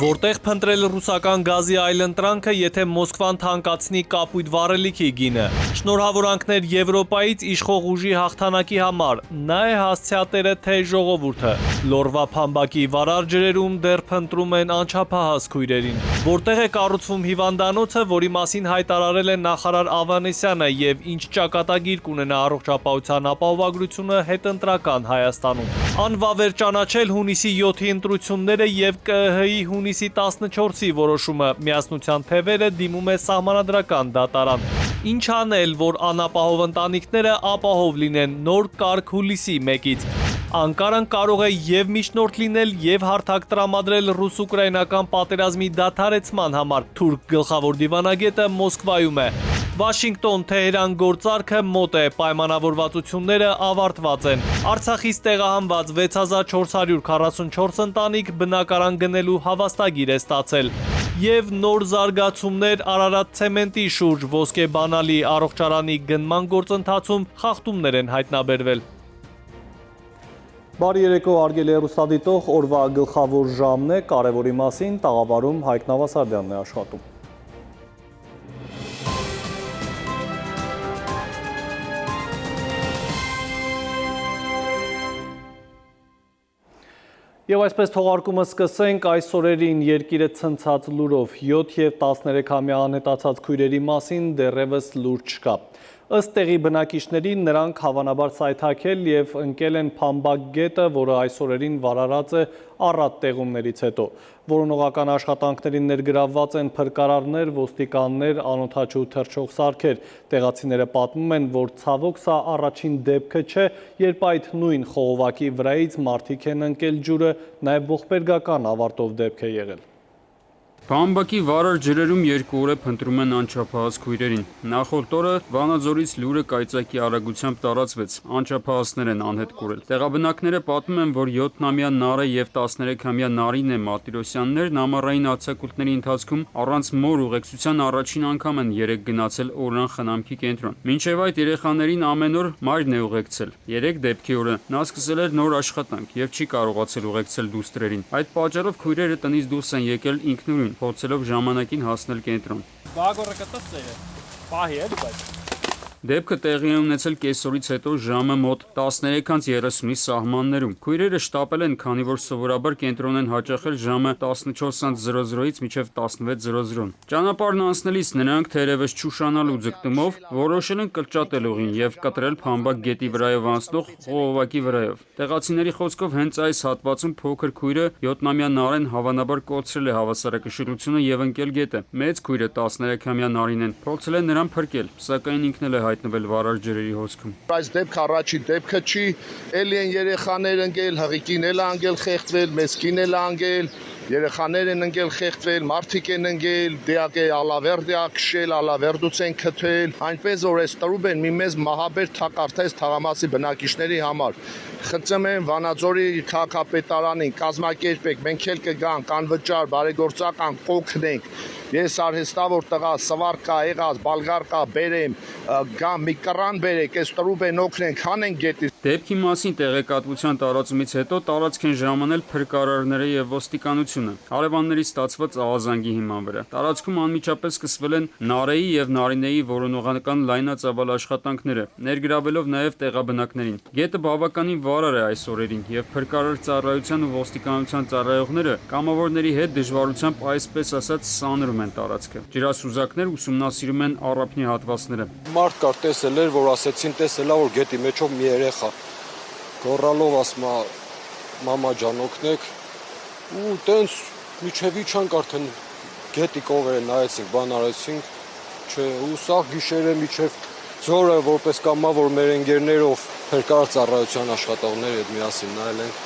Որտեղ փնտրել ռուսական գազի այլընտրանքը, եթե Մոսկվան թանկացնի կապույտ վառելիքի գինը։ Շնորհավորանքներ Եվրոպայից իշխող ուժի հաղթանակի համար։ Նա է հասցեատերը թե ժողովուրդը։ Լորվա փամբակի վարար ջրերում դեռ փնտրում են անչափահաս քույրերին։ Որտեղ է կառուցվում հիվանդանոցը, որի մասին հայտարարել է նախարար Ավանեսյանը, եւ ինչ ճակատագիր կունենա առողջապահության ապահովագրությունը հետընտրական Հայաստանում։ Անվավեր ճանաչել հունիսի 7-ի ընտրությունները եւ ԿԸՀ-ի հունիսի 14-ի որոշումը, միասնության թևերը դիմում է սահմանադրական դատարան։ Ինչ անել, որ անապահով ընտանիքները ապահով լինեն նոր կարգ հուլիսի 1-ից։ Անկարան կարող է եւ միջնորդ լինել եւ հարթակ տրամադրել ռուս-ուկրաինական պատերազմի դադարեցման համար։ Թուրք գլխավոր դիվանագետը Մոսկվայում է։ Վաշինգտոն-Թեհրան գործարքը մոտ է, պայմանավորվածությունները ավարտված են։ Արցախից տեղահանված 6444 ընտանիք բնակարան գնելու հավաստագիր է ստացել։ Եվ նոր զարգացումներ Արարատ ցեմենտի շուրջ ոսկե բանալի առողջարանի գնման գործընթացում խախտումներ են հայտնաբերվել։ Բարի երեկո, հարգելի հեռուստադիտող, օրվա գլխավոր ժամն է, կարևորի մասին տաղավարում Հայկ Նավասարդյանն է աշխատում։ Եվ այսպես թողարկումը սկսենք, այս օրերին երկիրը ցնցած լուրով 7 և 13-ամյա անհետացած քույրերի մասին դեռևս լուր չկա։ Ըստ տեղի բնակիչների նրանք հավանաբար սայթաքել և ընկել են Փամբակ գետը, որը այս օրերին վարարած է առատ տեղումներից հետո։ Որոնողական աշխատանքներին ներգրավված են փրկարարներ, ոստիկաններ, անօդաչու թռչող սարքեր։ Տեղացիները պատմում են, որ ցավոք սա առաջին դեպքը չէ, երբ այդ նույն խողովակի վրայից մարդիկ են ընկել ջուրը, նաև ողբերգական ավարտով դեպք է եղել։ Փամբակի վարար ջրերում 2 օր է փնտրում են անչափահաս քույրերին։ Նախորդ օրը Վանաձորից լուրը կայծակի արագությամբ տարածվեց, անչափահասներ են անհետ կորել։ Տեղաբնակները պատմում են, որ 7-ամյա Նարէ և 13-ամյա Նարինե Մարտիրոսյաններն ամառային արձակուրդների ընթացքում առանց մոր ուղեկցության առաջին անգամ են 3 գնացել օրրան խնամքի կենտրոն։ Մինչև այդ երեխաներին ամեն օր մայրն է ուղեկցել։ 3 դեպքի օրը նա սկսել էր նոր աշխատանք և չի կարողացել ուղեկցել դուստրերին։ Այդ պատճառով քույրերը տնից դուրս են եկել ինքնուրույն, փորձելով ժամանակին հասնել կենտրոն։ Դեպքը տեղի է ունեցել կեսօրից հետո ժամը մոտ 13:30-ի սահմաններում։ Քույրերը շտապել են, քանի որ սովորաբար կենտրոն են հաճախել ժամը 14:00-ից մինչև 16:00։ Ճանապարհն անցնելիս նրանք թերևս չուշանալու ձգտումով որոշել են կրճատել ուղին և կտրել Փամբակ գետի վրայով անցնող խողովակի վրայով։ Տեղացիների խոսքով հենց այս հատվածում փոքր քույրը 7-ամյա Նարեն հավանաբար կորցրել է հավասարակշռությունը և ընկել գետը։ Մեծ քույրը 13-ամյա Նարինեն փորձել է նրան փրկել, սակայն ինքն էլ է հայտնվել վարար ջրերի հոսքում։ Այս դեպքը առաջին դեպքը չի, էլի են երեխաներ ընկել, հղիկին էլ անգել խեղդվել, մեծքին էլ անգել, երեխաներ են ընկել խեղդվել, մարդիկ են ընկել, դեակ է ալավերդ է ակշել, ալավերդուց են քթել, այնպես որ այս տրուբ են մի մեծ մահաբեր թակարդես թաղամասի բնակիչների համար։ Խնդրում եմ Վանաձորի քաղաքապետարանին կազմակերպեք, մենք էլ կգանք անվճար բարեգործական կօգնենք։ Ես արհեստավոր տղա, սվար կա, եղած, բալգար կա, բերեմ, գամ մի կռան բերեք, այս տրուբ են օգնենք, հանենք գետից։ Դեպքի մասին տեղեկատվության տարածումից հետո տարածք են ժամանել փրկարարները և ոստիկանությունը հարևաններից ստացված աղազանգի հիման վրա։ Տարածքում անմիջապես սկսվել են Նարեի և Նարինեի որոնողական լայնածավալ աշխատանքները, ներգրավելով նաև տեղաբնակներին։ Գետը բավականին վարար է այս օրերին, և փրկարար ծառայության ու ոստիկանության ծառայողները կամավորների հետ դժվարությամբ այսպես ասած սանրում են տարածքը։ Ջրասուզակներ ուսումնասիրում են առափնի հատվածները։ Մարդ կար տեսել էր, որ ասեցին տեսելա, որ գետի մեջով մի երեխա գոռալով ասում է մամա ջան օգնեք, ու տենց միջև իջանք արդեն գետի կողերը նայեցինք, բան արեցինք, չէ, ու սա գիշերը միջև ձորը որպես կամավոր մեր ընկերներով փրկարար ծառայության աշխատողների հետ միասին նայել ենք,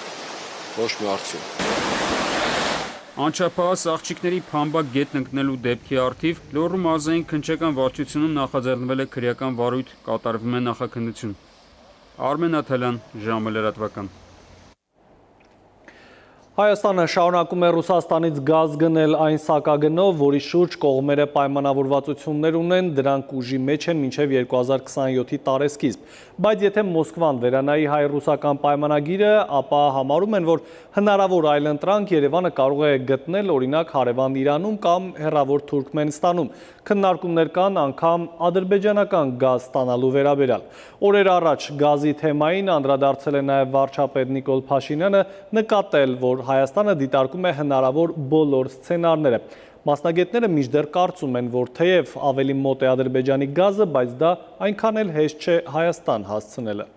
ոչ մի արդյունք։ Անչափահաս աղջիկների Փամբակ գետն ընկնելու դեպքի առթիվ Լոռու մարզային քննչական վարչությունում նախաձեռնվել է քրեական վարույթ, կատարվում է նախաքննություն։ Արմեն Աթալյան, ժամը լրատվական։ Հայաստանը շարունակում է Ռուսաստանից գազ գնել այն սակագնով, որի շուրջ կողմերը պայմանավորվածություններ ունեն, դրանք ուժի մեջ են մինչև 2027-ի տարեսկիզբ։ Բայց եթե Մոսկվան վերանայի հայ-ռուսական պայմանագիրը, ապա համարում են, որ հնարավոր այլընտրանք Երևանը կարող է գտնել օրինակ հարևան Իրանում կամ հեռավոր Թուրքմենստանում։ Քննարկումներ կան անգամ ադրբեջանական գազ ստանալու վերաբերյալ։ Օրեր առաջ գազի թեմային անդրադարձել է նաև վարչապետ Նիկոլ Փաշինյանը, նկատել, որ Հայաստանը դիտարկում է հնարավոր բոլոր սցենարները։ Մասնագետները մինչդեռ կարծում են, որ թեև ավելի մոտ է Ադրբեջանի գազը, բայց դա այնքան էլ հեշտ չէ Հայաստան հասցնելը։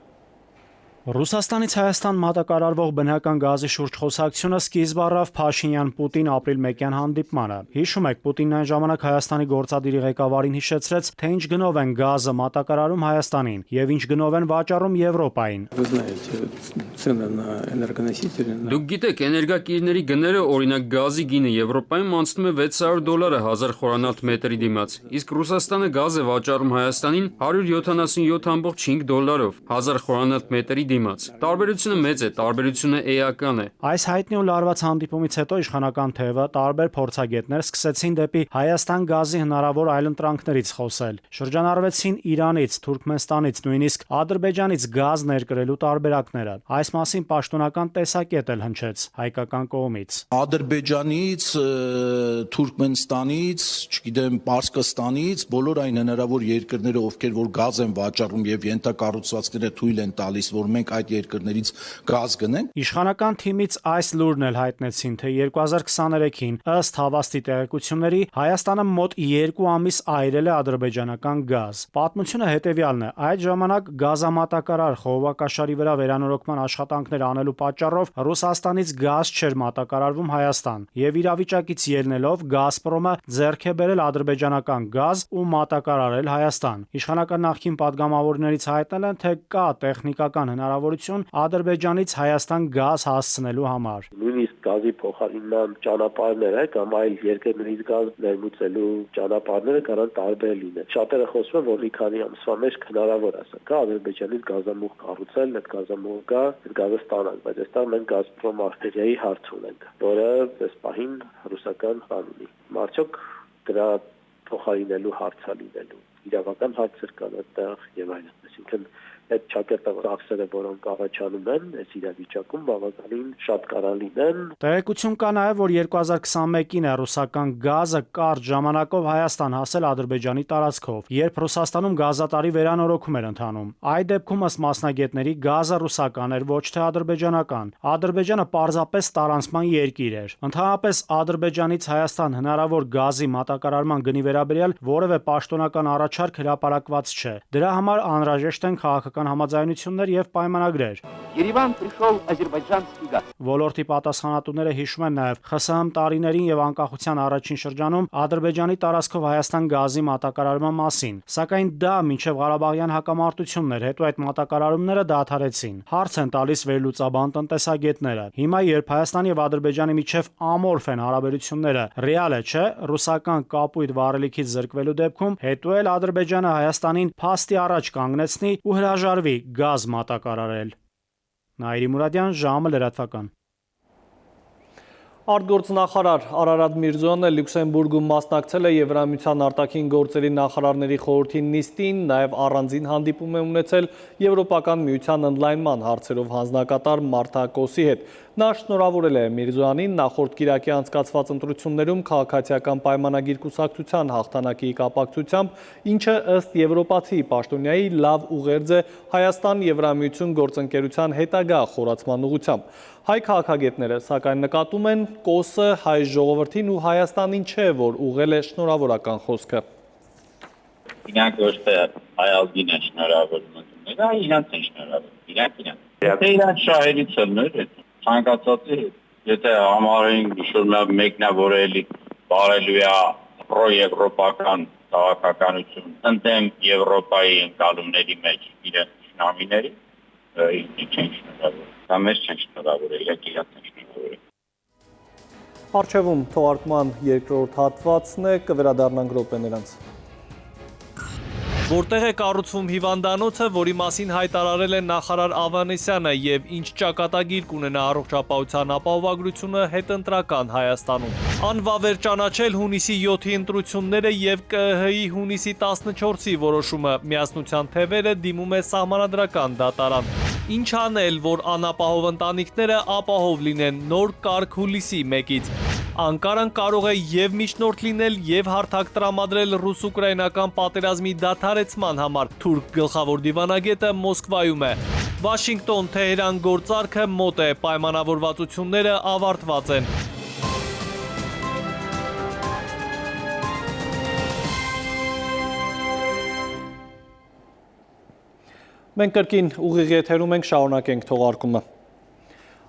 Ռուսաստանից Հայաստան մատակարարվող բնական գազի շուրջ խոսակցությունը սկիզբ առավ Փաշինյան-Պուտին ապրիլ 1-յան հանդիպմանը։ Հիշում եք, Պուտինն այն ժամանակ Հայաստանի գործադիրի ղեկավարին հիշեցրեց, թե ինչ գնով են գազը մատակարարում Հայաստանին եւ ինչ գնով են վաճառում Եվրոպային։ Դուք գիտեք, էներգակիրների գները, օրինակ գազի գինը Եվրոպայում անցնում է $600 1000 խորանարդ մետրի դիմաց, իսկ Ռուսաստանը գազ է վաճառում Հայաստանին $177.5 1000 խորանարդ մետրի դիմաց։ Տարբերությունը մեծ է, տարբերությունը էական է։ Այս հայտնի ու լարված հանդիպումից հետո իշխանական թևը տարբեր փորձագետներ սկսեցին դեպի Հայաստան գազի հնարավոր այլընտրանքներից խոսել։ Շրջանառվեցին Իրանից, Թուրքմենստանից, նույնիսկ Ադրբեջանից գազ ներկրելու տարբերակները։ Այս մասին պաշտոնական տեսակետ էլ հնչեց հայկական կողմից։ Ադրբեջանից, Թուրքմենստանից, չգիտեմ, Պարսկստանից, բոլոր այն հնարավոր երկրները, ովքեր որ գազ են վաճառում եւ ենթակառուցվածքները թույլ են տալիս, որ մենք այդ երկրներից գազ գնենք։ Իշխանական թիմից այս լուրն էլ հայտնեցին, թե 2023-ին ըստ հավաստի տեղեկությունների Հայաստանը մոտ 2 ամիս այրել է ադրբեջանական գազ։ Պատմությունը հետևյալն է. այդ ժամանակ գազամատակարար խողովակաշարի վրա վերանորոգման աշխատանքներ անելու պատճառով Ռուսաստանից գազ չէր մատակարարվում Հայաստան, եւ իրավիճակից ելնելով Գազպրոմը ձեռք է բերել ադրբեջանական գազ ու մատակարարել Հայաստան։ Իշխանական նախկին падգամավորներից հայտնել են, թե կա տեխնիկական հնարավորություն Ադրբեջանից Հայաստան գազ հասցնելու համար։ Նույնիսկ գազի փոխարինման ճանապարհները կամ այլ երկրներից գազ ներմուծելու ճանապարհները կարող տարբեր լինեն։ Շատերը խոսում են, որ մի քանի ամսվա մեջ հնարավոր է սա Ադրբեջանից գազամուղ կառուցել, այդ գազամուղը գա, այդ գազը ստանալ, բայց այստեղ մենք Գազպրոմ արտերիայի հարց ունենք, որը այս պահին ռուսական բան ունի։ Մարդիկ դրա փոխարինելու հարցը լինելու իրավական հարցեր կան այդտեղ եւ այլն, այսինքն այդ ճակատագործները, որոնք առաջանում են այս իրավիճակում, բավականին շատ կարող լինեն։ Տեղեկություն կա նաև, որ 2021-ին է ռուսական գազը կարճ ժամանակով Հայաստան հասել Ադրբեջանի տարածքով, երբ Ռուսաստանում գազատարի վերանորոգում էր ընթանում։ Այդ դեպքում ըստ մասնագետների գազը ռուսական էր, ոչ թե ադրբեջանական։ Ադրբեջանը պարզապես տարանցման երկիր էր։ Ընդհանրապես Ադրբեջանից Հայաստան հնարավոր գազի մատակարարման գնի վերաբերյալ որևէ պաշտոնական առաջարկ հրապարակված չէ։ Դրա համար անհրաժեշտ են քաղաքական համաձայնություններ եւ պայմանագրեր։ Երևան пришел азербайджанский газ։ Ոլորտի պատասխանատուները հիշում են նաև ԽՍՀՄ տարիներին եւ անկախության առաջին շրջանում Ադրբեջանի տարածքով Հայաստան գազի մատակարարման մասին, սակայն դա մինչև Ղարաբաղյան հակամարտություններ, հետո այդ մատակարարումները դադարեցին։ Հարց են տալիս վերլուծաբան տնտեսագետները։ Հիմա երբ Հայաստանի եւ Ադրբեջանի միջև ամորֆ են հարաբերությունները, ռեալ է, չէ, ռուսական կապույտ վառելիքից զրկվելու դեպքում հետո էլ Ադրբեջանը Հայաստանին փաստի առաջ կանգնեցնի ու հրաժարվի գազ մատակարարել։ Նաիրի Մուրադյան, ժամը լրատվական։ Արտգործնախարար Արարատ Միրզոյանը Լյուքսեմբուրգում մասնակցել է Եվրամիության արտաքին գործերի նախարարների խորհրդի նիստին, նաև առանձին հանդիպում է ունեցել Եվրոպական միության ընդլայնման հարցերով հանձնակատար Մարթա Կոսի հետ։ Նա շնորհավորել է Միրզոյանին նախորդ կիրակի անցկացված ընտրություններում քաղաքացիական պայմանագիր կուսակցության հաղթանակի կապակցությամբ, ինչը ըստ եվրոպացի պաշտոնյայի լավ ուղերձ է Հայաստան-Եվրամիություն գործընկերության հետագա խորացման ուղղությամբ։ Հայ քաղաքագետները սակայն նկատում են Կոսը հայ ժողովրդին ու Հայաստանին չէ, որ ուղղել է շնորհավորական խոսքը։ Իրանք ոչ թե հայ ազգին են շնորհավորում, այլ իրանք են շնորհավորում, իրանք։ Իրանք շահերի ծններ են, ցանկացածի, եթե համարին շուրջ մեկնա, որ էլի բարելու է պրոեվրոպական քաղաքականություն, ընդդեմ Եվրոպայի ընկալումների մեջ իրենց շնամիների, ինչ են շնորհավորում։ Դա մեզ չեն շնորհավորել, իրանք են շնորհավորել։ Առջևում թողարկման երկրորդ հատվածն է, կվերադառնանք րոպեներանց։ Որտեղ է կառուցվում հիվանդանոցը, որի մասին հայտարարել է նախարար Ավանեսյանը եւ ինչ ճակատագիր կունենա առողջապահության ապահովագրությունը հետընտրական Հայաստանում։ Անվավեր ճանաչել հունիսի 7-ի ընտրությունները եւ ԿԸՀ-ի հունիսի 14-ի որոշումը միասնության թևերը դիմում է սահմանադրական դատարան։ Ինչ անել, որ անապահով ընտանիքները ապահով լինեն նոր կարգ հուլիսի 1-ից։ Անկարան կարող է եւ միջնորդ լինել եւ հարթակ տրամադրել ռուս-ուկրաինական պատերազմի դադարեցման համար։ Թուրք գլխավոր դիվանագետը Մոսկվայում է։ Վաշինգտոն-Թեհրան գործարքը մոտ է, պայմանավորվածությունները ավարտված են։ Մենք կրկին ուղիղ եթերում ենք, շարունակենք թողարկումը։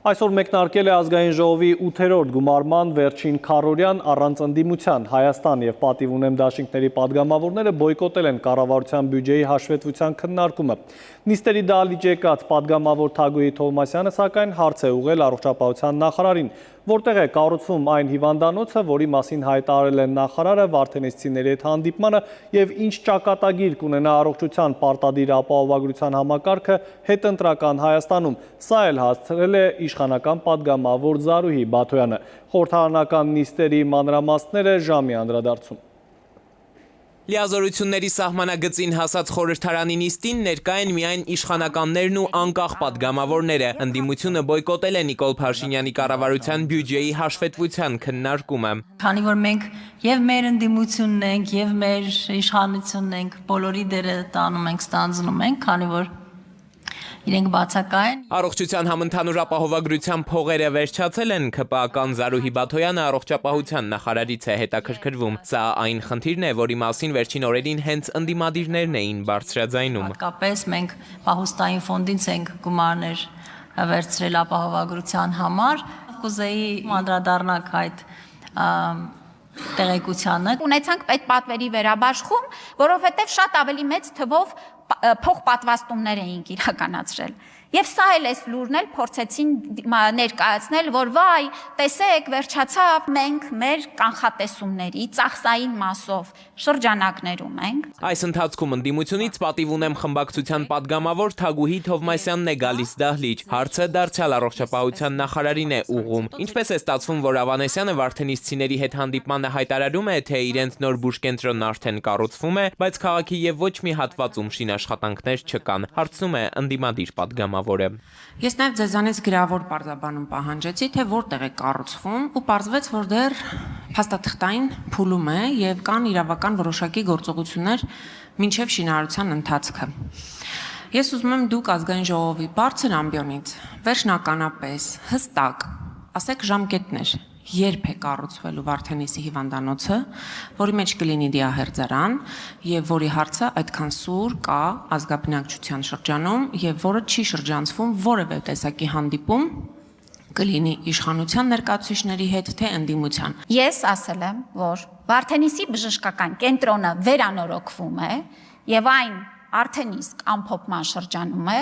Այսօր մեկնարկել է ազգային ժողովի 8-րդ գումարման վերջին քառօրյան առանց ընդդիմության։ Հայաստան եւ պատիվ ունեմ դաշինքների падգամավորները բոյկոտել են կառավարության բյուջեի հաշվետվության քննարկումը։ Նիստերի դահլիճ եկած падգամավոր Թագուհի Թովմասյանը սակայն հարց է ուղղել առողջապահության նախարարին, որտեղ է կառուցվում այն հիվանդանոցը, որի մասին հայտարարել են նախարարը վարդենիսցիների հետ հանդիպմանը եւ ինչ ճակատագիր կունենա առողջության պարտադիր ապահովագրության համակարգը հետընտրական Հայաստանում։ Սա էլ հասցրել է իշխանական падգամավոր Զարուհի Բաթոյանը։ Խորհրդարանական նիստերի մանրամասները ժամի անդրադարձում։ Լիազորությունների սահմանագծին հասած խորհրդարանի նիստին ներկա են միայն իշխանականներն ու անկախ падգամավորները։ Ընդդիմությունը բոյկոտել է Նիկոլ Փաշինյանի կառավարության բյուջեի հաշվետվության քննարկումը։ Քանի որ մենք եւ մեր ընդդիմությունն ենք, եւ մեր իշխանությունն ենք, բոլորի դերը տանում ենք, ստանձնում ենք, քանի որ իրենք բացակայեն։ Առողջության համընդհանուր ապահովագրության փողերը վերջացել են, ՔՊԱ-ական Զարուհի Բաթոյանը առողջապահության նախարարից է հետաքրքրվում։ Սա այն խնդիրն է, որի մասին վերջին օրերին հենց ընդդիմադիրներն էին բարձրաձայնում։ Հատկապես մենք պահուստային ֆոնդից ենք գումարներ վերցրել ապահովագրության համար։ Կուզեի անդրադառնալ այդ տեղեկությանը։ Ունեցանք պետպատվերի վերաբաշխում, որովհետև շատ ավելի մեծ թվով փոխպատվաստումներ էինք իրականացրել։ Եվ սա էլ էս լուրն էլ փորձեցին ներկայացնել, որ վայ, տեսեք, վերջացավ, մենք մեր կանխատեսումների ծախսային մասով շրջանակներում ենք։ Այս ընթացքում ընդդիմությունից պատիվ ունեմ խմբակցության падգամավոր Թագուհի Թովմասյանն է գալիս դահլիճ։ Հարցը դարձյալ առողջապահության նախարարին է ուղղում։ Ինչպես է ստացվում, որ Ավանեսյանը վարդենիսցիների հետ հանդիպմանը հայտարարում է, թե իրենց նոր բուժկենտրոնն արդեն կառուցվում է, բայց քաղաքի եւ ոչ մի հատվածում շինաշխատանքներ չկան։ Հարցնում է ընդդիմադիր падգամավոր։ Ես նաև ձեզանից գրավոր պարզաբանում պահանջեցի, թե որտեղ է կառուցվում ու պարզվեց, որ դեռ փաստաթղթային փուլում է եւ կան իրավական որոշակի գործողություններ մինչեւ շինարարության ընթացքը։ Ես ուզում եմ դուք ազգային ժողովի բարձր ամբիոնից վերջնականապես հստակ ասեք ժամկետներ, երբ է կառուցվելու Վարդենիսի հիվանդանոցը, որի մեջ կլինի դիահերձարան եւ որի հարցը այդքան սուր կա ազգաբնակչության շրջանում եւ որը չի շրջանցվում որևէ տեսակի հանդիպում կլինի իշխանության ներկայացուցիչների հետ թե ընդդիմության։ Ես ասել եմ, որ Վարդենիսի բժշկական կենտրոնը վերանորոգվում է եւ այն արդեն իսկ ամփոփման շրջանում է։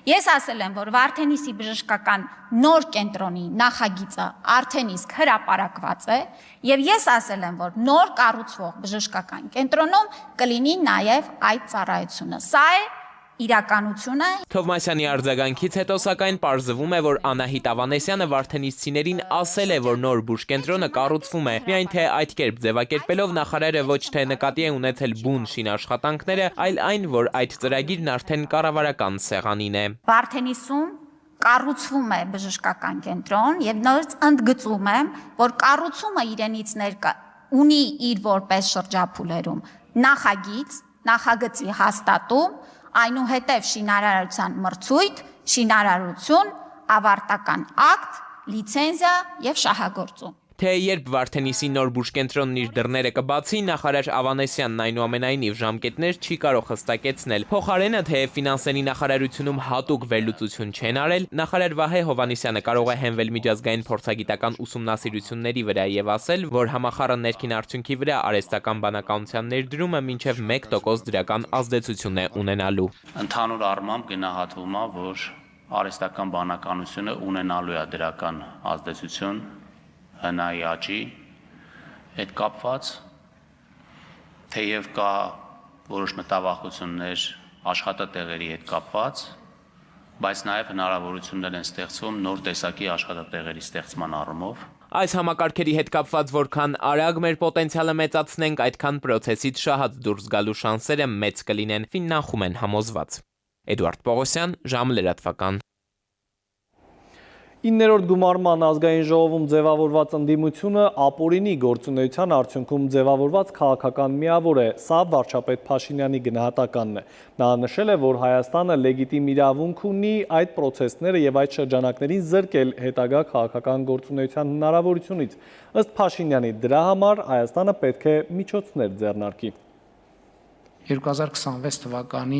Ես ասել եմ, որ Վարդենիսի բժշկական նոր կենտրոնի նախագիծը արդեն իսկ հրապարակված է եւ ես ասել եմ, որ նոր կառուցվող բժշկական կենտրոնում կլինի նաեւ այդ ծառայությունը։ Սա է իրականությունը։ Թովմասյանի արձագանքից հետո սակայն պարզվում է, որ Անահիտ Ավանեսյանը վարդենիսցիներին ասել է, որ նոր բուժկենտրոնը կառուցվում է, միայն թե այդ կերպ ձևակերպելով նախարարը ոչ թե նկատի է ունեցել բուն շինաշխատանքները, այլ այն, որ այդ ծրագիրն արդեն կառավարական սեղանին է։ Վարդենիսում կառուցվում է բժշկական կենտրոն եւ նորից ընդգծում եմ, որ կառուցումը իրենից ներկա ունի իր որպես շրջափուլերում նախագծի հաստատում, այնուհետև շինարարության մրցույթ, շինարարություն, ավարտական ակտ, լիցենզիա եւ շահագործում։ Թե երբ Վարդենիսի նոր բուժկենտրոնն իր դռները կբացի, նախարար Ավանեսյանն այնուամենայնիվ ժամկետներ չի կարող հստակեցնել։ Փոխարենը, թեև ֆինանսերի նախարարությունում հատուկ վերլուծություն չեն արել, նախարար Վահե Հովհաննիսյանը կարող է հենվել միջազգային փորձագիտական ուսումնասիրությունների վրա եւ ասել, որ համախառն ներքին արդյունքի վրա արհեստական բանականության ներդրումը մինչեւ 1% դրական ազդեցություն է ունենալու։ Ընդհանուր առմամբ գնահատվում է, որ արհեստական բանականությունը ունենալու է դրական ազդեցություն հնայի աճի հետ կապված, թեև կա որոշ մտավախություններ աշխատատեղերի հետ կապված, բայց նաև հնարավորություններ են ստեղծվում նոր տեսակի աշխատատեղերի ստեղծման առումով։ Այս համակարգերի հետ կապված որքան արագ մեր պոտենցիալը մեծացնենք, այդքան պրոցեսից շահած դուրս գալու շանսերը մեծ կլինեն, Ֆիննախում են համոզված։ Էդուարդ Պողոսյան, Ժամ լրատվական։ 9-րդ գումարման ազգային ժողովում ձևավորված ընդդիմությունը ապօրինի գործունեության արդյունքում ձևավորված քաղաքական միավոր է, սա վարչապետ Փաշինյանի գնահատականն է։ Նա նշել է, որ Հայաստանը լեգիտիմ իրավունք ունի այդ պրոցեսները եւ այդ շրջանակներին զրկել հետագա քաղաքական գործունեության հնարավորությունից։ Ըստ Փաշինյանի, դրա համար Հայաստանը պետք է միջոցներ ձեռնարկի։ 2026 թվականի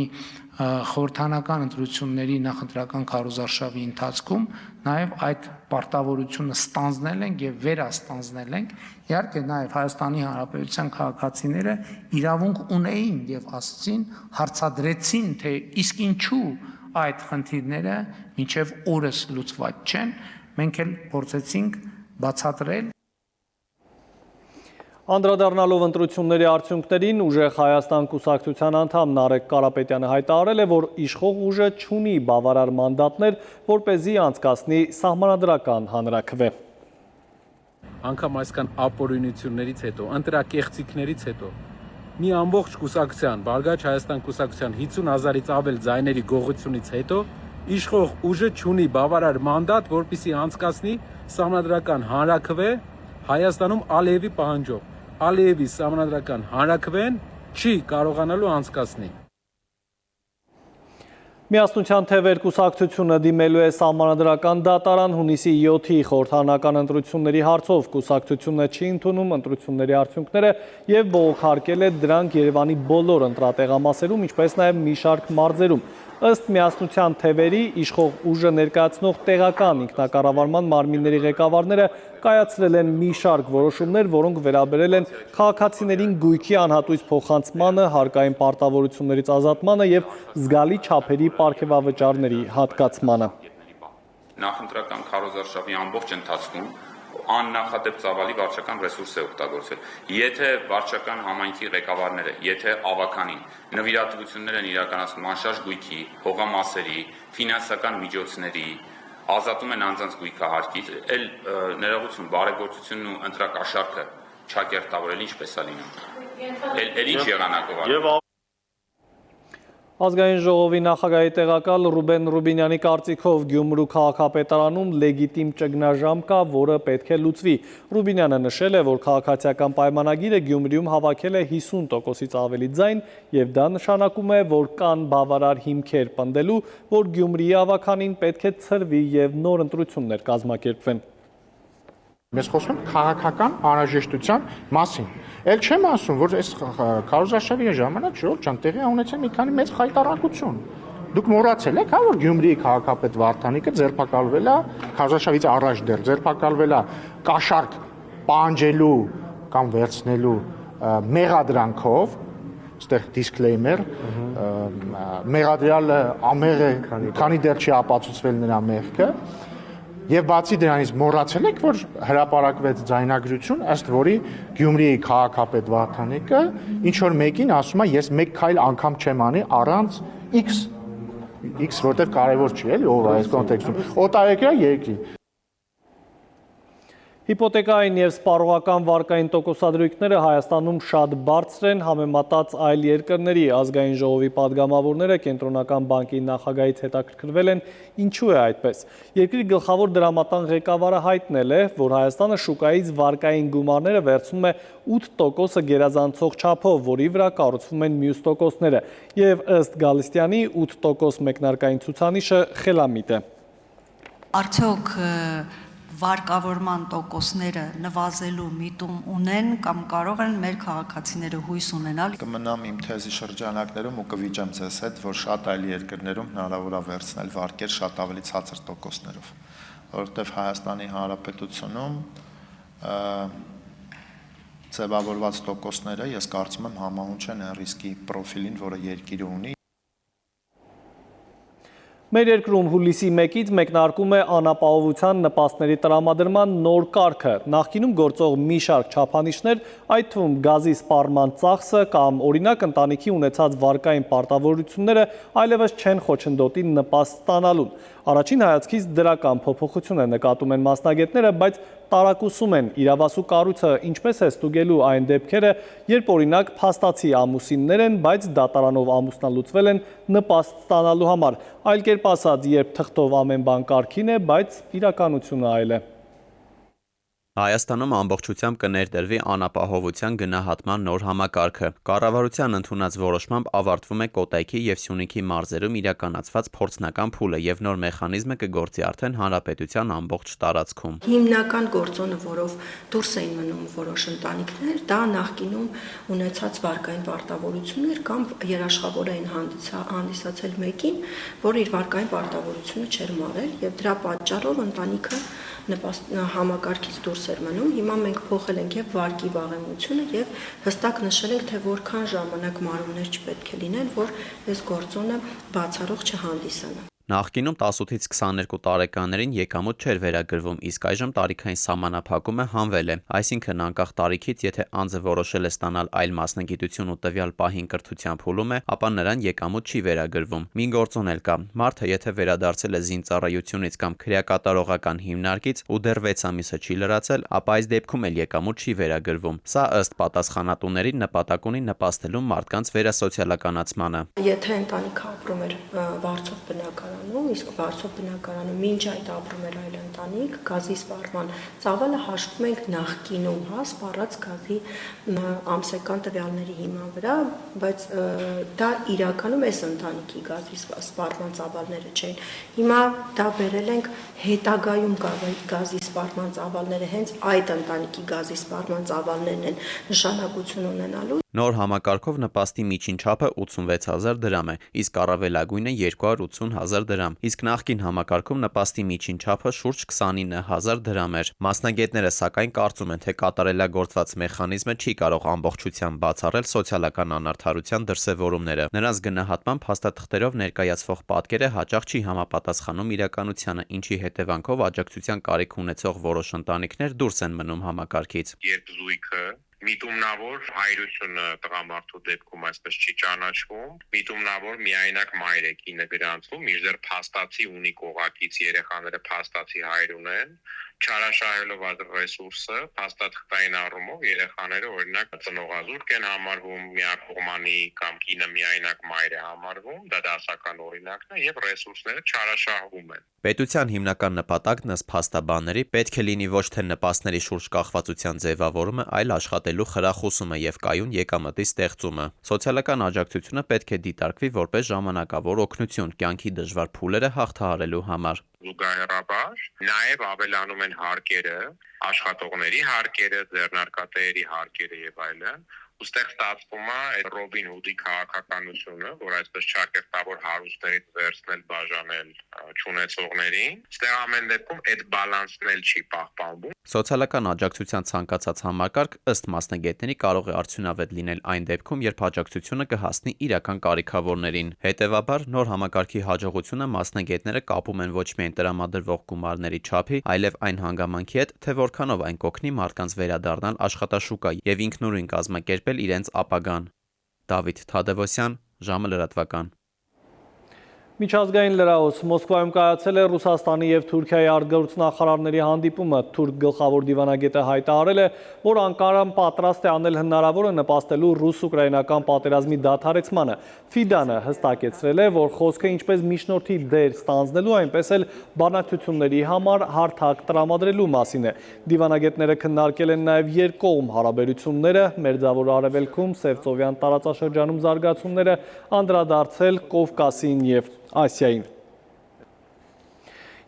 խորհրդանական ընտրությունների նախընտրական քարոզարշավի ընթացքում նաև այդ պարտավորությունը ստանձնել ենք եւ վերաստանձնել ենք։ Իհարկե նաև Հայաստանի Հանրապետության քաղաքացիները իրավունք ունեին եւ ասցին, հարցադրեցին, թե իսկ ինչու այդ խնդիրները մինչեւ օրս լուծված չեն։ Մենք էլ փորձեցինք բացատրել։ Անդրադառնալով ընտրությունների արդյունքներին, Ուժեղ Հայաստան կուսակցության անդամ Նարեկ Կարապետյանը հայտարարել է, որ իշխող ուժը չունի բավարար մանդատներ, որպեսզի անցկացնի սահմանադրական հանրաքվե։ Անգամ այսքան ապօրինություններից հետո, ընտրակեղծիքներից հետո, մի ամբողջ կուսակցության, Բարգավաճ Հայաստան կուսակցության 50,000-ից ավել ձայների գողությունից հետո, իշխող ուժը չունի բավարար մանդատ, որպեսզի անցկացնի սահմանադրական հանրաքվե Հայաստանում Ալիևի պահանջով։ Ալիևի սահմանադրական հանրաքվեն չի կարողանալու անցկացնել։ Միասնության թևեր կուսակցությունը դիմելու է սահմանադրական դատարան հունիսի 7-ի խորհրդարանական ընտրությունների հարցով։ Կուսակցությունը չի ընդունում ընտրությունների արդյունքները եւ բողոքարկել է դրանք Երևանի բոլոր ընտրատեղամասերում, ինչպես նաեւ մի շարք մարզերում։ Ըստ Միասնության թևերի իշխող ուժը ներկայացնող տեղական ինքնակառավարման մարմինների ղեկավարները կայացրել են մի շարք որոշումներ, որոնք վերաբերել են քաղաքացիներին գույքի անհատույց փոխանցմանը, հարկային պարտավորություններից ազատմանը եւ զգալի չափերի պարգևավճարների հատկացմանը։ Նախընտրական քարոզարշավի ամբողջ ընթացքում աննախադեպ ծավալի վարչական ռեսուրս է օգտագործել։ Եթե վարչական համայնքի ղեկավարները, եթե ավականին նվիրատվություններ են իրականացնում անշարժ գույքի, հողամասերի, ֆինանսական միջոցների, ազատում են անձանց գույքահարկից, էլ ներողություն, բարեգործությունն ու ընտրակաշառքը չակերտավորել ինչպես է լինում։ Էլ ինչ եղանակով է։ Ազգային ժողովի նախագահի տեղակալ Ռուբեն Ռուբինյանի կարծիքով Գյումրու քաղաքապետարանում լեգիտիմ ճգնաժամ կա, որը պետք է լուծվի։ Ռուբինյանը նշել է, որ քաղաքացիական պայմանագիրը Գյումրիում հավաքել է 50%-ից ավելի ձայն եւ դա նշանակում է, որ կան բավարար հիմքեր պնդելու, որ Գյումրիի ավականին պետք է ցրվի եւ նոր ընտրություններ կազմակերպվեն։ Mēs խոսում ենք քաղաքական անհրաժեշտության մասին։ Էլ չեմ ասում, որ այս քարոզարշավի ժամանակ Ժողովուրդ ջան տեղի ունեցել մի քանի մեծ խայտառակություն։ Դուք մոռացել եք, հա, որ Գյումրիի քաղաքապետ Վարդանիկը ձերբակալվել է քարոզարշավից առաջ դեռ ձերբակալվել է կաշառք պահանջելու կամ վերցնելու մեղադրանքով, այստեղ disclaimer, մեղադրյալը ամեղ է, քանի դեռ չի ապացուցվել նրա մեղքը։ Եվ բացի դրանից մոռացել եք, որ հրապարակվեց ձայնագրություն, ըստ որի Գյումրիի քաղաքապետ Վարդանիկը ինչ որ մեկին ասում է, ես մեկ քայլ անգամ չեմ անի առանց X, որտեվ կարևոր չի, էլի, ով է այս կոնտեքստում։ Օտարերկրյա երկրի։ Հիպոթեկային եւ սպառողական վարկային տոկոսադրույքները Հայաստանում շատ բարձր են համեմատած այլ երկրների։ Ազգային ժողովի падգամավորները Կենտրոնական բանկի նախագահից հետաքրքրվել են, ինչու է այդպես։ Երկրի գլխավոր դրամատան ղեկավարը հայտնել է, որ Հայաստանը շուկայից վարկային գումարները վերցնում է 8% գերազանցող չափով, որի վրա կառուցվում են մյուս տոկոսները։ Եվ ըստ Գալստյանի 8% մեկնարկային ցուցանիշը խելամիտ է։ Արդյոք վարկավորման տոկոսները նվազելու միտում ունեն կամ կարող են մեր քաղաքացիները հույս ունենալ։ Կմնամ իմ թեզի շրջանակներում ու կվիճեմ ձեզ հետ, որ շատ այլ երկրներում հնարավոր է վերցնել վարկեր շատ ավելի ցածր տոկոսներով, որովհետև Հայաստանի Հանրապետությունում ձևավորված տոկոսները, ես կարծում եմ, համահունչ են այն ռիսկի պրոֆիլին, որը երկիրը ունի։ Մեր երկրում հուլիսի 1-ից մեկնարկում է անապահովության նպաստների տրամադրման նոր կարգը։ Նախկինում գործող մի շարք չափանիշներ, այդ թվում գազի սպառման ծախսը կամ օրինակ ընտանիքի ունեցած վարկային պարտավորությունները այլևս չեն խոչընդոտի նպաստ ստանալուն։ Առաջին հայացքից դրական փոփոխություն է նկատում են մասնագետները, բայց տարակուսում են իրավասու կառույցը ինչպես է ստուգելու այն դեպքերը, երբ օրինակ փաստացի ամուսիններ են, բայց դատարանով ամուսնալուծվել են նպաստ ստանալու համար, այլ կերպ ասած, երբ թղթով ամեն բան կարգին է, բայց իրականությունը այլ է։ Հայաստանում ամբողջությամբ կներդրվի անապահովության գնահատման նոր համակարգը։ Կառավարության ընդունած որոշմամբ ավարտվում է Կոտայքի և Սյունիքի մարզերում իրականացված փորձնական փուլը և նոր մեխանիզմը կգործի արդեն հանրապետության ամբողջ տարածքում։ Հիմնական գործոնը, որով դուրս էին մնում որոշ ընտանիքներ, դա նախկինում ունեցած վարկային պարտավորություններ կամ երաշխավոր էին հանդիսացել մեկին, որ իր վարկային պարտավորությունը չէր մարել եւ դրա պատճառով ընտանիքը համակարգից դուրս էր մնում։ Հիմա մենք փոխել ենք եւ վարկի վաղեմությունը եւ հստակ նշել ենք, թե որքան ժամանակ մարումներ չպետք է լինեն, որ այս գործոնը բացառող չհանդիսանա։ Նախկինում 18-ից 22 տարեկաններին եկամուտ չէր վերագրվում, իսկ այժմ տարիքային սահմանափակումը հանվել է, այսինքն անկախ տարիքից, եթե անձը որոշել է ստանալ այլ մասնագիտություն ու տվյալ պահին կրթության փուլում է, ապա նրան եկամուտ չի վերագրվում։ Մի գործոն էլ կա. մարդը եթե վերադարձել է զինծառայությունից կամ քրեակատարողական հիմնարկից ու դեռ 6 ամիսը չի լրացել, ապա այս դեպքում էլ եկամուտ չի վերագրվում։ Սա ըստ պատասխանատուների նպատակ ունի նպաստելու մարդկանց վերասոցիալականացմանը։ Եթե ընտանիքը ապրում էր վարձով բնակարան, իսկ վարձով բնակարանը մինչ այդ ապրում էր այլ ընտանիք, գազի սպառման ծավալը հաշվում ենք նախկինում, սպառած գազի ամսական տվյալների հիման վրա, բայց դա իրականում այս ընտանիքի գազի սպառման ծավալները չէին։ Հիմա դա բերել ենք հետագայում գազի սպառման ծավալները, հենց այդ ընտանիքի գազի սպառման ծավալներն են նշանակություն ունենալու։ Նոր համակարգով նպաստի միջին չափը 86,000 դրամ է, իսկ առավելագույնը 280,000 դրամ, իսկ նախկին համակարգում նպաստի միջին չափը շուրջ 29,000 դրամ էր։ Մասնագետները սակայն կարծում են, թե կատարելագործված մեխանիզմը չի կարող ամբողջությամբ բացառել սոցիալական անարդարության դրսևորումները։ Նրանց գնահատմամբ փաստաթղթերով ներկայացվող պատկերը հաճախ չի համապատասխանում իրականությանը, ինչի հետևանքով աջակցության կարիք ունեցող որոշ ընտանիքներ դուրս են մնում համակարգից։ Երբ զույգը միտումնավոր հայրությունը տղամարդու դեպքում այսպես չի ճանաչվում, միտումնավոր միայնակ մայր է կինը գրանցվում, մինչդեռ փաստացի ունի կողակից երեխաները փաստացի հայր ունեն, չարաշահելով այդ ռեսուրսը, փաստաթղթային առումով երեխաները օրինակ ծնողազուրկ են համարվում, միակողմանի կամ կինը միայնակ մայր է համարվում, դա դասական օրինակն է եւ ռեսուրսները չարաշահվում են։ Պետության հիմնական նպատակն ըստ փաստաբանների պետք է լինի ոչ թե նպաստների շուրջ կախվածության ձևավորումը, այլ աշխատելու խրախուսումը եւ կայուն եկամտի ստեղծումը։ Սոցիալական աջակցությունը պետք է դիտարկվի որպես ժամանակավոր օգնություն կյանքի դժվար փուլերը հաղթահարելու համար։ Զուգահեռաբար նաև ավելանում են հարկերը, աշխատողների հարկերը, ձեռնարկատերերի հարկերը եւ այլն, ուստեղ ստացվում է Ռոբին Հուդի քաղաքականությունը, որ այսպես ճակերտավոր հարուստներից վերցնել բաժանել չունեցողներին, ստեղ ամեն դեպքում այդ բալանսն էլ չի պահպանվում։ Սոցիալական աջակցության ցանկացած համակարգ ըստ մասնագետների կարող է արդյունավետ լինել այն դեպքում, երբ աջակցությունը կհասնի իրական կարիքավորներին։ Հետևաբար նոր համակարգի հաջողությունը մասնագետները կապում են ոչ միայն տրամադրվող գումարների չափի, այլև այն հանգամանքի հետ, թե որքանով այն կօգնի մարդկանց վերադառնալ աշխատաշուկա եւ ինքնուրույն կազմակերպել իրենց ապագան։ Դավիթ Թադևոսյան, Ժամը լրատվական։ Միջազգային լրահոս Մոսկվայում կայացել է Ռուսաստանի և Թուրքիայի արտգործնախարարների հանդիպումը։ Թուրք գլխավոր դիվանագետը հայտարարել է, որ Անկարան պատրաստ է անել հնարավորը նպաստելու ռուս-ուկրաինական պատերազմի դադարեցմանը։ Ֆիդանը հստակեցրել է, որ խոսքը ինչպես միջնորդի դեր ստանձնելու, այնպես էլ բանակցությունների համար հարթակ տրամադրելու մասին է։ Դիվանագետները քննարկել են նաև երկկողմ հարաբերությունները, Մերձավոր Արևելքում, Սևծովյան տարածաշրջանում զարգացումները, անդրադարձել Կովկասին և Ասիային։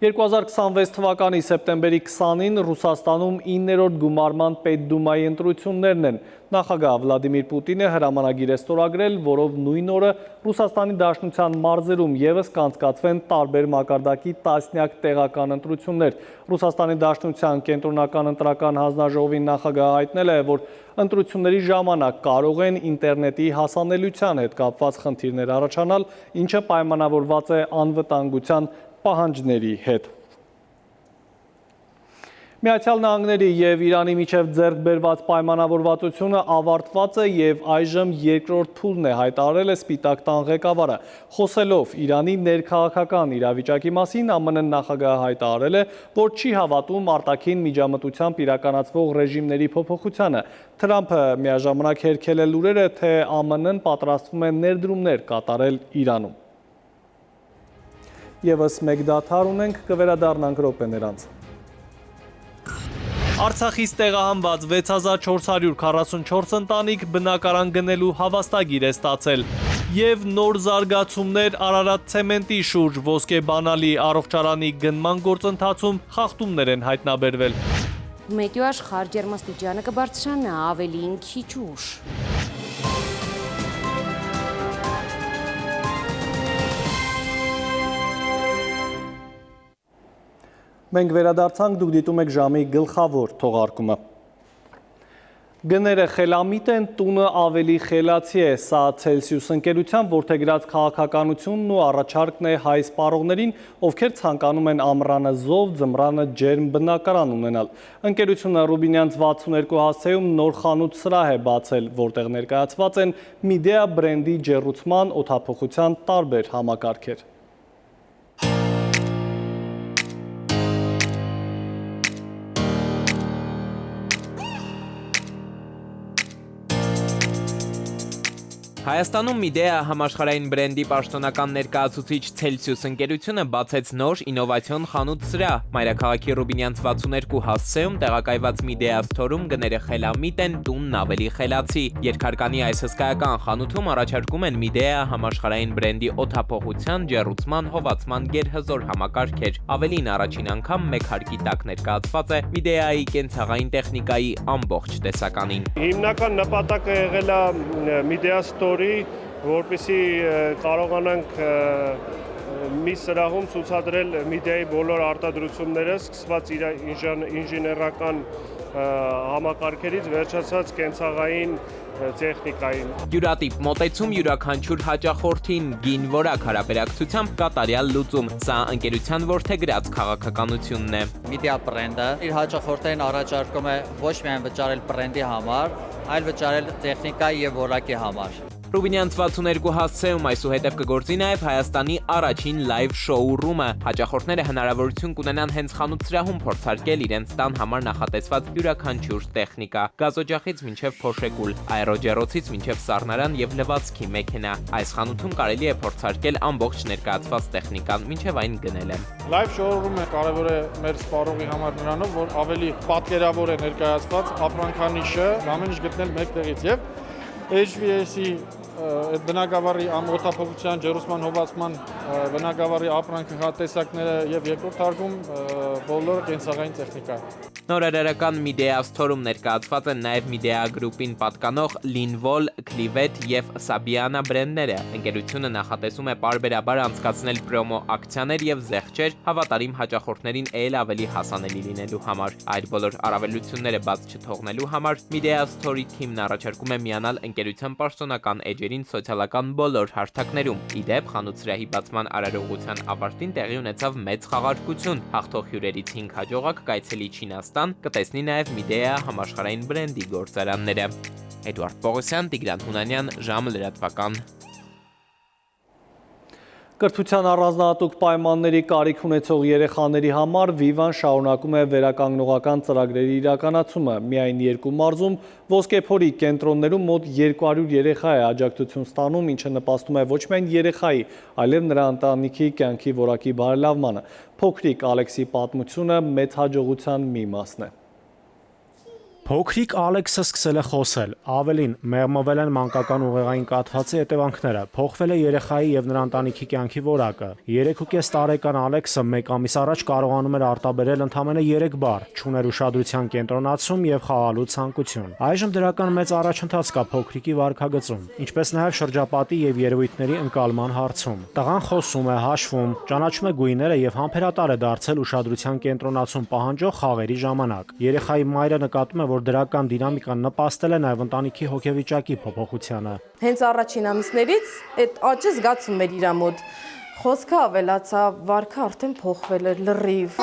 2026 թվականի սեպտեմբերի 20-ին Ռուսաստանում 9-րդ գումարման պետդումայի ընտրություններն են։ Նախագահ Վլադիմիր Պուտինը հրամանագիր է ստորագրել, որով նույն օրը Ռուսաստանի Դաշնության մարզերում ևս կանցկացվեն տարբեր մակարդակի տասնյակ տեղական ընտրություններ։ Ռուսաստանի Դաշնության կենտրոնական ընտրական հանձնաժողովի նախագահը հայտնել է, որ ընտրությունների ժամանակ կարող են ինտերնետի հասանելիության հետ կապված խնդիրներ առաջանալ, ինչը պայմանավորված է անվտանգության պահանջների հետ։ Միացյալ Նահանգների և Իրանի միջև ձեռք բերված պայմանավորվածությունը ավարտված է և այժմ երկրորդ փուլն է, հայտարարել է Սպիտակ տան ղեկավարը։ Խոսելով Իրանի ներքաղաքական իրավիճակի մասին, ԱՄՆ նախագահը հայտարարել է, որ չի հավատում արտաքին միջամտությամբ իրականացվող ռեժիմների փոփոխությանը։ Թրամփը միաժամանակ հերքել է լուրերը, թե ԱՄՆ-ն պատրաստվում է ներդրումներ կատարել Իրանում։ Եվս մեկ դադար ունենք, կվերադառնանք րոպեներ անց։ Արցախից տեղահանված 6444 ընտանիք բնակարան գնելու հավաստագիր է ստացել և նոր զարգացումներ Արարատ ցեմենտի շուրջ ոսկեբանալի առողջարանի գնման գործընթացում խախտումներ են հայտնաբերվել։ Մեթեո աշխարհ ջերմաստիճանը կբարձրանա ավելին քիչ ուշ։ Մենք վերադարձանք, դուք դիտում եք ժամի գլխավոր թողարկումը։ Գները խելամիտ են, տունը ավելի խելացի է, սա Celsius ընկերության որդեգրած քաղաքականությունն ու առաջարկն է հայ սպառողներին, ովքեր ցանկանում են ամռանը զով, ձմռանը ջերմ բնակարան ունենալ։ Ընկերությունը Ռուբինյանց 62 հասցեում նոր խանութ սրահ է բացել, որտեղ ներկայացված են Midea բրենդի ջեռուցման, օդափոխության տարբեր համակարգեր։ Հայաստանում Midea համաշխարհային բրենդի պաշտոնական ներկայացուցիչ Celsius ընկերությունը բացեց նոր ինովացիոն խանութ սրահ։ Մայրաքաղաքի Ռուբինյանց 62 հասցեում տեղակայված Midea Store-ում գները խելամիտ են, տունն ավելի խելացի։ Երկհարկանի այս հսկայական խանութում առաջարկում են Midea համաշխարհային բրենդի օդափոխության, ջեռուցման, հովացման գերհզոր համակարգեր։ Ավելին, առաջին անգամ մեկ հարկի տակ ներկայացված է Midea-ի կենցաղային տեխնիկայի ամբողջ տեսականին։ Հիմնական նպատակը եղել է Midea որպեսզի կարողանանք մի սրահում ցուցադրել Midea-ի բոլոր արտադրությունները, սկսված իր ինժեներական համակարգերից վերջացած կենցաղային տեխնիկային։ Յուրատիպ մոտեցում յուրաքանչյուր հաճախորդին գին որակ հարաբերակցությամբ կատարյալ լուծում։ Սա ընկերության որդեգրած քաղաքականությունն է։ Midea բրենդը իր հաճախորդներին առաջարկում է ոչ միայն վճարել բրենդի համար, այլ վճարել տեխնիկայի եւ որակի համար։ Ռուբինյանց 62 հասցեում այսուհետև կգործի նաև Հայաստանի առաջին լայվ շոու-ռումը։ Հաճախորդները հնարավորություն կունենան հենց խանութ սրահում փորձարկել իրենց տան համար նախատեսված յուրաքանչյուր տեխնիկա՝ գազօջախից մինչև փոշեկուլ, աերոջեռոցից մինչև սառնարան եւ լվացքի մեքենա։ Այս խանութում կարելի է փորձարկել ամբողջ ներկայացված տեխնիկան, մինչև այն գնելը։ Լայվ շոու-ռումը կարևոր է մեր սպառողի համար նրանով, որ ավելի պատկերավոր է ներկայացված ապրանքանիշը, ամեն ինչ գտնել մեկ տեղից եւ HVAC բնակավարի օդափոխության, ջեռուցման, հովացման բնակավարի ապրանքի հատեսակները եւ երկրորդ հարկում բոլոր կենցաղային տեխնիկա։ Նորարարական Midea Store-ում ներկայացված են նաև Midea Group-ին պատկանող Linvol, Clivet եւ Sabiana բրենդները։ Ընկերությունը նախատեսում է պարբերաբար անցկացնել պրոմո ակցիաներ եւ զեղչեր հավատարիմ հաճախորդներին ել ավելի հասանելի լինելու համար։ Այդ բոլոր առավելությունները բաց չթողնելու համար Midea Store-ի թիմն առաջարկում է միանալ ընկերության պաշտոնական էջերին սոցիալական բոլոր հարթակներում։ Ի դեպ, խանութ սրահի բացման արարողության ավարտին տեղի ունեցավ մեծ խաղարկություն։ Հաղթող հյուրերից 5 հաջողակ կայցելի Չինաստան կտեսնի նաև Midea համաշխարհային բրենդի գործարանները։ Էդուարդ Պողոսյան, Տիգրան Հունանյան, ժամը լրատվական։ Կրթության առանձնահատուկ պայմանների կարիք ունեցող երեխաների համար Vivan շարունակում է վերականգնողական ծրագրերի իրականացումը։ Միայն 2 մարզում ոսկեփորի կենտրոններում մոտ 200 երեխա է աջակցություն ստանում, ինչը նպաստում է ոչ միայն երեխայի, այլև նրա ընտանիքի կյանքի որակի բարելավմանը։ Փոքրիկ Ալեքսի պատմությունը մեծ հաջողության մի մասն է։ Փոքրիկ Ալեքսը սկսել է խոսել, ավելին մեղմվել են մանկական ուղեղային կաթվածի հետևանքները, փոխվել է երեխայի եւ նրա ընտանիքի կյանքի որակը։ 3.5 տարեկան Ալեքսը 1 ամիս առաջ կարողանում էր արտաբերել ընդամենը 3 բառ, չուներ ուշադրության կենտրոնացում եւ խաղալու ցանկություն։ Այժմ դրական մեծ առաջընթաց կա փոքրիկի վարքագծում, ինչպես նաեւ շրջապատի եւ երևույթների ընկալման հարցում։ Տղան խոսում է, հաշվում, ճանաչում է գույները եւ համբերատար է դարձել ուշադրության կենտրոնացում պահանջող խաղերի ժամանակ։ Երեխայի մայրը նկատում է, որ դրական դինամիկան նպաստել է նաև ընտանիքի հոգեվիճակի փոփոխությանը։ Հենց առաջին ամիսներից այդ աճը զգացում էր իր մոտ։ Խոսքը ավելացավ, վարքը արդեն փոխվել էր լրիվ։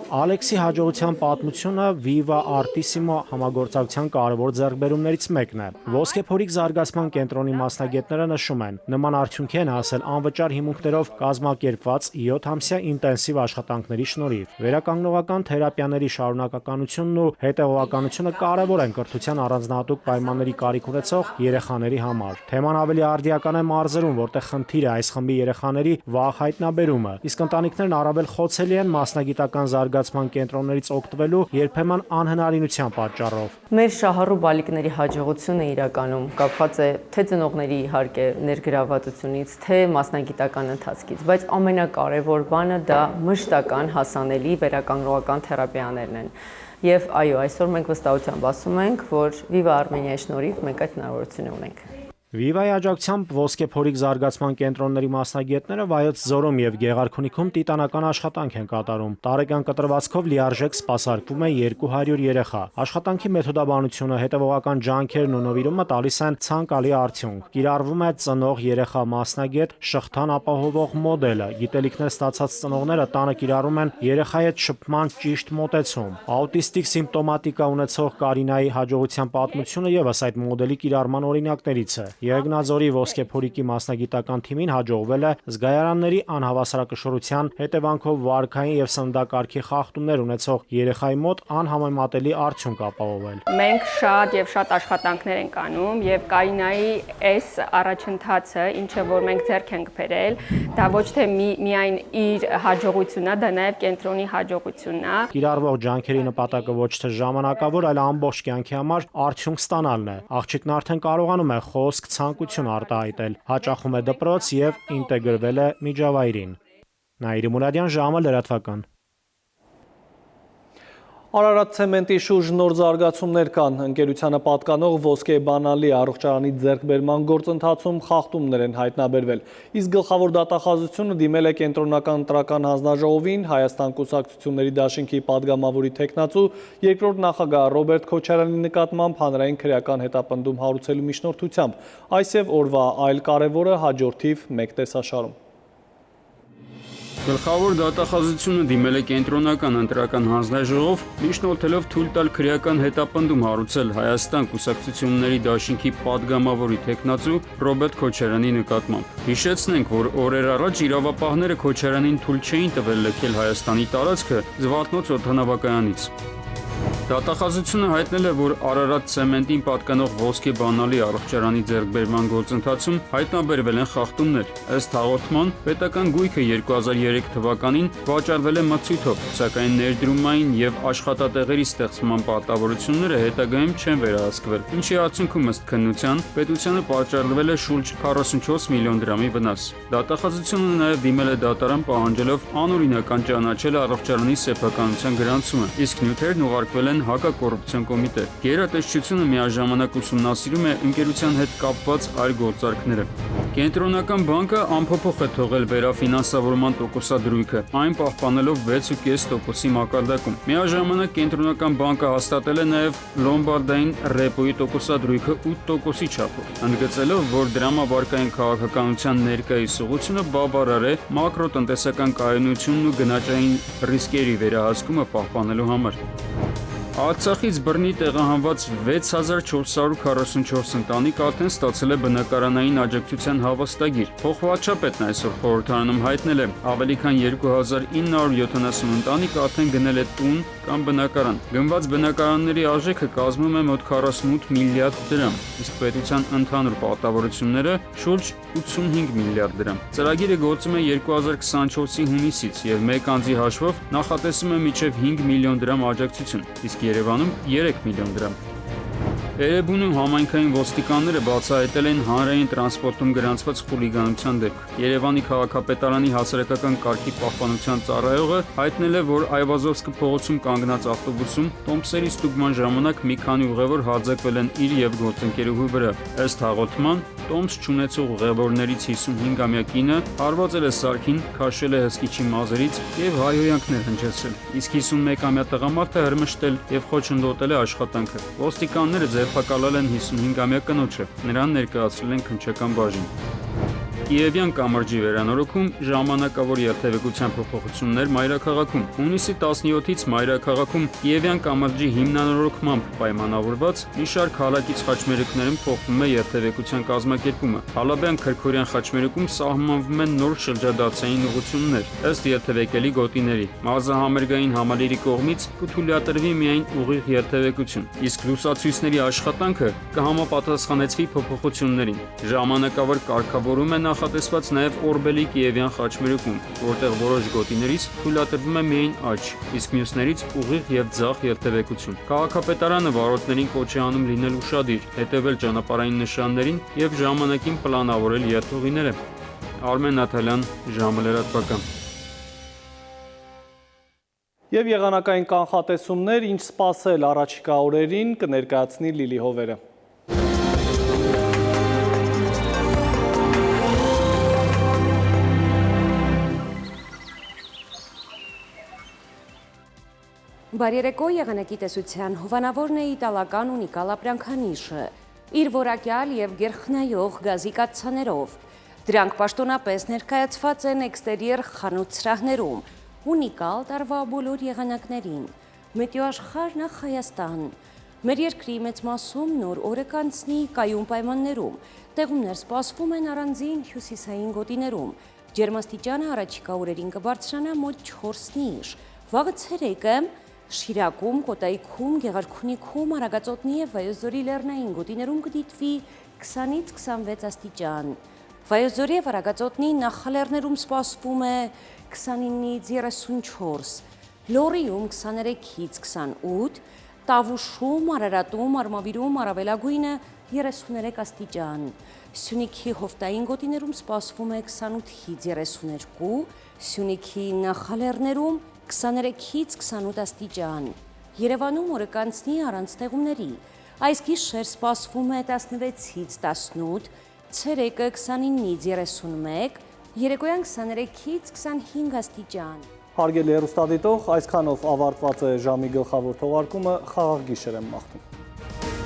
Ալեքսի հաջողության պատմությունը Viva Artissimo համագործակցության կարևոր ձեռքբերումներից մեկն է։ Ոսկեփորիկ զարգացման կենտրոնի մասնագետները նշում են, նման արդյունքի են հասել անվճար հիմունքներով կազմակերպված 7-ամսյա ինտենսիվ աշխատանքների շնորհիվ։ Վերականգնողական թերապիաների շարունակականությունն ու հետևողականությունը կարևոր են կրթության առանձնահատուկ պայմանների կարիք ունեցող երեխաների համար։ Թեման ավելի արդիական է մարզերում, որտեղ խնդիր է այս խմբի երեխաների վաղ հայտնաբերումը, իսկ ընտանիքներն առավել խոցելի են մասնագիտական զարգացման կենտրոններից օգտվելու երբեմն անհնարինության պատճառով։ Մեր շահառու բալիկների հաջողությունը իրականում կապված է թե ծնողների իհարկե ներգրավվածությունից, թե մասնագիտական ընթացքից, բայց ամենակարևոր բանը դա մշտական հասանելի վերականգնողական թերապիաներն են։ Եվ այո, այսօր մենք վստահությամբ ասում ենք, որ Viva Armenia-ի շնորհիվ մենք այդ հնարավորությունը ունենք։ Viva-ի աջակցությամբ ոսկեփորիկ զարգացման կենտրոնների մասնագետները Վայոց ձորում եւ Գեղարքունիքում տիտանական աշխատանք են կատարում։ Տարեկան կտրվածքով լիարժեք սպասարկվում է 200 երեխա։ Աշխատանքի մեթոդաբանությունը, հետևողական ջանքերն ու նվիրումը տալիս են ցանկալի արդյունք։ Կիրառվում է ծնող երեխա մասնագետ շղթան ապահովող մոդելը։ Գիտելիքներ ստացած ծնողները տանը կիրառում են երեխայի հետ շփման ճիշտ մոտեցում։ Աուտիստիկ սիմպտոմատիկա ունեցող Կարինայի հաջողության պատմությունը եւս այդ մոդելի կիրառման օրինակներից է։ Երգնաձորի ոսկեփորիկի մասնագիտական թիմին հաջողվել է զգայարանների անհավասարակշռության հետևանքով վարքային եւ սննդակարգի խախտումներ ունեցող երեխայի մոտ անհամեմատելի արդյունք ապահովել։ Մենք շատ աշխատանքներ ենք անում եւ Կարինայի այս առաջընթացը, ինչը որ մենք ձեռք ենք բերել, դա ոչ թե միայն իր հաջողությունն է, դա նաեւ կենտրոնի հաջողությունն է։ Կիրառվող ջանքերի նպատակը ոչ թե ժամանակավոր, այլ ամբողջ կյանքի համար արդյունք ստանալն է։ Աղջիկն արդեն կարողանում է խոսք ցանկություն արտահայտել, հաճախում է դպրոց եւ ինտեգրվել է միջավայրին։ Նաիրի Մուրադյան, ժամը լրատվական։ Արարատ ցեմենտի շուրջ նոր զարգացումներ կան։ Ընկերությանը պատկանող ոսկե բանալի առողջարանի ձեռքբերման գործընթացում խախտումներ են հայտնաբերվել։ Իսկ գլխավոր դատախազությունը դիմել է կենտրոնական ընտրական հանձնաժողովին, Հայաստան կուսակցությունների դաշինքի падգամավորի թեկնածու երկրորդ նախագահ Ռոբերտ Քոչարյանի նկատմամբ հանրային քրեական հետապնդում հարուցելու միջնորդությամբ։ Այս եւ օրվա այլ կարևորը հաջորդիվ մեկ տեսաշարում։ Գլխավոր դատախազությունը դիմել է կենտրոնական ընտրական հանձնաժողով, միջնորդելով թույլ տալ քրեական հետապնդում հարուցել Հայաստան կուսակցությունների դաշինքի падգամավորի թեկնածու Ռոբերտ Քոչարյանի նկատմամբ։ Հիշեցնենք, որ օրեր առաջ իրավապահները Քոչարյանին թույլ չէին տվել լքել Հայաստանի տարածքը Զվարթնոց օդանավակայանից։ Դատախազությունը հայտնել է, որ Արարատ ցեմենտին պատկանող ոսկե բանալի առողջարանի ձեռքբերման գործընթացում հայտնաբերվել են խախտումներ։ Ըստ հաղորդման, պետական գույքը 2003 թվականին վաճառվել է մրցույթով, սակայն ներդրումային եւ աշխատատեղերի ստեղծման պարտավորությունները հետագայում չեն վերահսկվել, ինչի արդյունքում ըստ քննության պետությանը պատճառվել է շուրջ 44 միլիոն դրամի վնաս։ Դատախազությունը նաեւ դիմել է դատարան պահանջելով անօրինական ճանաչել առողջարանի սեփականության գրանցումը, իսկ նյութերն ուղարկվել են հակակոռուպցիոն կոմիտե։ Գերատեսչությունը միաժամանակ ուսումնասիրում է ընկերության հետ կապված այլ գործարքները։ Կենտրոնական բանկը անփոփոխ է թողել վերաֆինանսավորման տոկոսադրույքը, այն պահպանելով 6.5%-ի մակարդակում։ Միաժամանակ կենտրոնական բանկը հաստատել է նաև լոմբարդային ռեպոյի տոկոսադրույքը 8%-ի չափով, ընդգծելով, որ դրամավարկային քաղաքականության ներկայիս ուղղությունը բավարար է մակրոտնտեսական կայունությունն ու գնաճային ռիսկերի վերահսկումը պահպանելու համար։ Արցախից բռնի տեղահանված 6444 ընտանիք արդեն ստացել է բնակարանային աջակցության հավաստագիր։ Փոխվարչապետն այսօր խորհրդարանում հայտնել է, ավելի քան 2970 ընտանիք արդեն գնել է տուն կամ բնակարան։ Գնված բնակարանների արժեքը կազմում է մոտ 48 միլիարդ դրամ, իսկ պետության ընդհանուր պարտավորությունները շուրջ 85 միլիարդ դրամ։ Ծրագիրը գործում է 2024-ի հունիսից եւ մեկ անձի հաշվով նախատեսում է մինչեւ 5 միլիոն դրամ աջակցություն, իսկ Երևանում 3 միլիոն դրամ։ Էրեբունու համայնքային ոստիկանները բացահայտել են հանրային տրանսպորտում գրանցված խուլիգանության դեպք։ Երևանի քաղաքապետարանի հասարակական կարգի պահպանության ծառայողը հայտնել է, որ Այվազովսկի փողոցում կանգնած ավտոբուսում տոմսերի ստուգման ժամանակ մի քանի ուղևոր հարձակվել են իր եւ գործընկերուհու վրա։ Ըստ հաղորդման, տոմս չունեցող ուղևորներից 55-ամյա կինը հարվածել է սարքին, քաշել է հսկիչի մազերից եւ հայհոյանքներ հնչեցրել։ Իսկ 51-ամյա տղամարդը հրմշտել եւ խոչընդոտել է աշխատանքը։ Ոստիկանները ձերբակալել են 55-ամյա կնոջը, նրան ներկայացրել են քննչական բաժին։ Կիևյան կամրջի վերանորոգում ժամանակավոր երթևեկության փոփոխություններ մայրաքաղաքում։ Հունիսի 17-ից մայրաքաղաքում Կիևյան կամրջի հիմնանորոգմամբ պայմանավորված մի շարք հալակից խաչմերուկներում փոխվում է երթևեկության կազմակերպումը։ Հալաբյան Քրքորյան խաչմերուկում սահմանվում են նոր շրջադարձային ուղղություններ ըստ երթևեկելի գոտիների։ Մարզահամերգային համալիրի կողմից կթույլատրվի միայն ուղիղ երթևեկություն, իսկ լուսացույցների աշխատանքը կհամապատասխանեցվի փոփոխություններին։ Ժամանակավոր կարգավորում է նախատեսված նաև Օրբելի Կիևյան խաչմերուկում, որտեղ որոշ գոտիներից թույլատրվում է միայն աջ, իսկ մյուսներից ուղիղ եւ ձախ երթևեկություն։ Քաղաքապետարանը վարորդներին կոչ է անում լինել ուշադիր, հետևել ճանապարհային նշաններին եւ ժամանակին պլանավորել երթուղիները։ Արմեն Նաթալյան, ժամը լրատվական։ Եվ եղանակային կանխատեսումներ, ինչ սպասել առաջիկա օրերին, կներկայացնի Լիլի Հովերը։ Բարերեկո եղանակի տեսության հովանավորն է իտալական ունիկալ ապրանքանիշը, իր որակյալ և գերխնայող գազի կաթսաներով։ Դրանք պաշտոնապես ներկայացված են էքստերիեր խանութ սրահներում, ունիկալ տարվա բոլոր եղանակներին։ Մետեոաշխարհ նախ Հայաստան։ Մեր երկրի մեծ մասում նոր օրը կանցնի կայուն պայմաններում, տեղումներ սպասվում են առանձին հյուսիսային գոտիներում, ջերմաստիճանը առաջիկա օրերին կբարձրանա մոտ 4-ից։ Վաղը ցերեկը Շիրակում, Կոտայքում, Գեղարքունիքում, Արագածոտնի և Վայոց-Ձորի լեռնային գոտիներում կդիտվի 20-ից 26 աստիճան։ Վայոց-Ձորի և Արագածոտնի նախալեռներում սպասվում է 29-ից 34, Լոռիում 23-ից 28, Տավուշում, Արարատում, Արմավիրում առավելագույնը 33 աստիճան։ Սյունիքի հովտային գոտիներում սպասվում է 28-ից 32, Սյունիքի նախալեռներում 23-ից 28 աստիճան։ Երևանում օրը կանցնի առանց տեղումների։ Այս գիշեր սպասվում է 16-ից 18, ցերեկը 29-ից 31, երեկոյան 23-ից 25 աստիճան։ Հարգելի հեռուստադիտող, այսքանով ավարտված է ժամի գլխավոր թողարկումը, խաղաղ գիշեր եմ մաղթում։